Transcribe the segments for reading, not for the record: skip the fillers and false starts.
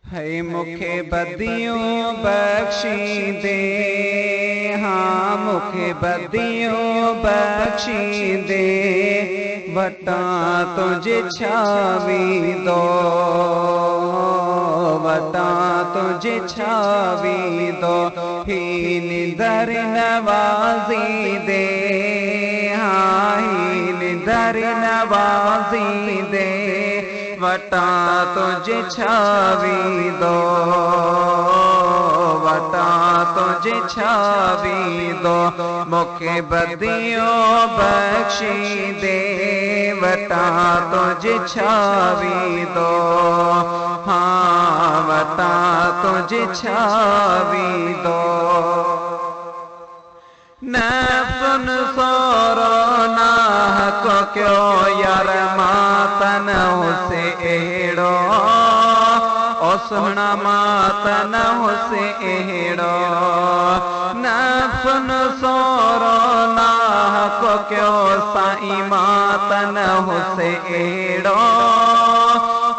है मुखे बदियों बख्शी दे, हाँ मुखे बदियों बख्शी दे, वटा तुझे छावी दो, वटा तुझे छावी दो, हीन दर नवाजी दे, हाँ हीन दर नवाजी दे, वटा तुझे छावी दो, वटा तुझे छावी दो, मुखे बदियों बख्शी दे, वटा तुझे छावी दो, हाँ वटा तुझे छावी दो। नफ्सुन सोरो नाहक क्यों यार मातन हुसे एड़ो, ओ सुहना मातन हुसे एड़ो, नफ्सुन सोरो नाहक क्यों साई मातन हुसे एड़ो,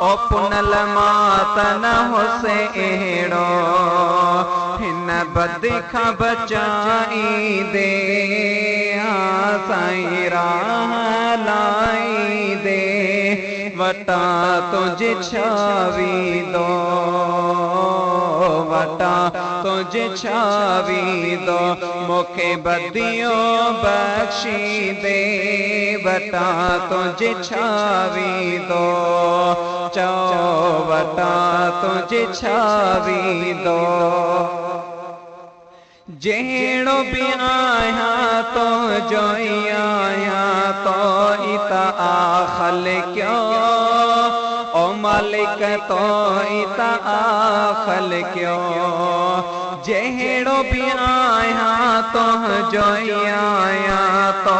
ओ पुनल मातन हुसे एड़ो, हिन बद खां बचाई दे, हाँ साईं राह लाई दे, वटा तुझे छावी दो, वटा तुझे छावी दो, मुखे बदियों बख्शी दे, वटा तुझे छावी दो, चो वटा तुझे छावी दो। जेड़ो भी आया तो जोई आया तो इता आखल क्यों, ओ मालिक तो इता आखल क्यों, जेड़ो भी आया तो जोई आया तो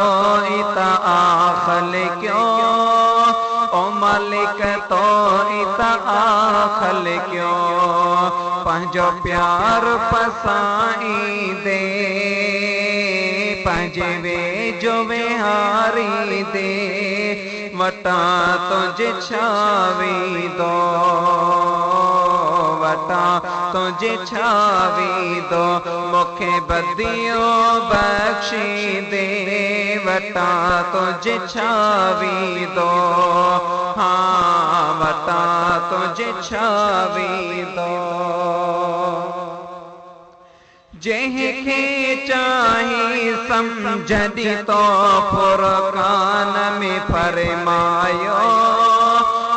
इता आखल क्यों, ओ मालिक तो इता आखल क्यों, पंहिंजो प्यार पसाई दे, पंहिंजे वेझो वेहारी दे, वटा तुझे छावी दो, वटा तुझे छावी दो, मुखे बदियों बख्शी दे, वटा तुझे छावी दो, हाँ वटा तुझे छावी दो। जंहिंखे चाही सम्झदी तो फुरकान में फरमायो,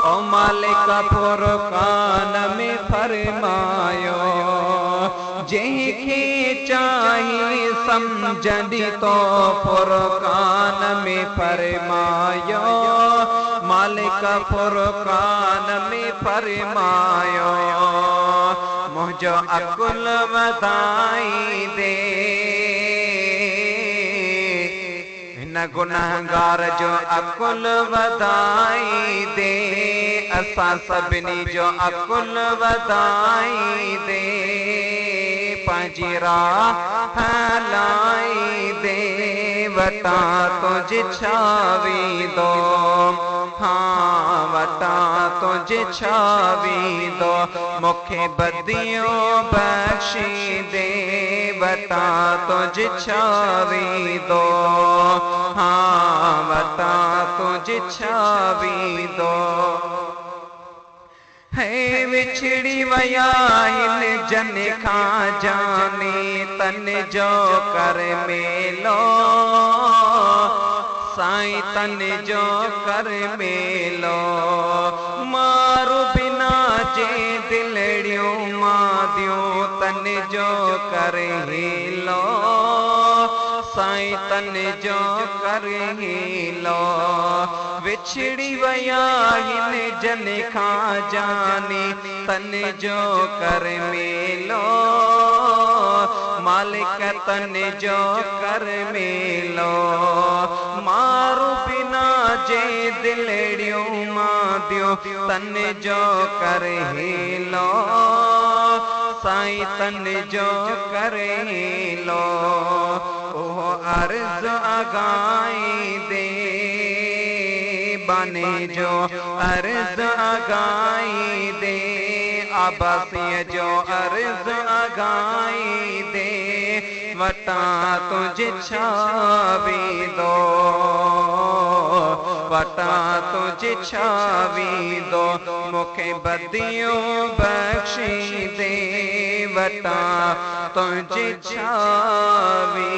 ओ मालिक फुरकान में फरमायो, जंहिंखे चाही सम्झदी तो फुरकान में फरमायो, मालिक फुरकान में फरमायो, मुझो अकुल वधाई दे, हिन गुनहगार जो अकुल वधाई दे, असां सभिनी जो अकुल वधाई दे, पंहिंजी राह लाई दे, वटा तुझे छावी दो, हाँ वटा तुझे छावी दो, मुखे बदियों बख्शी दे, वटा तुझे छावी दो, हाँ वटा तुझे छावी दो। है विछड़ी वया हिन जन खां जाने, तन जो कर मेलो, साईं तन जो कर मेलो, मारू बिना जे दिलड़ियों मादियों, तन जो कर हेलो, साईं तन जो कर हेलो, विछड़ी वया हिन जन खां जाने, तन जो कर मेलो, मालिक तन जो कर मेलो, मारू बिना जे दिलड़ियों मादियों, तन जो कर हेलो, साईं तन जो कर हेलो, ओहो अर्ज अगाई दे, बाने जो अर्ज अगाई दे, अब्बासीअ जो अर्ज़ अगाई दे वटा तुझे छावींदो वटा तुझे छावींदो मूंखे बदियूं बख़्शी दे वटा तुझे छावींदो।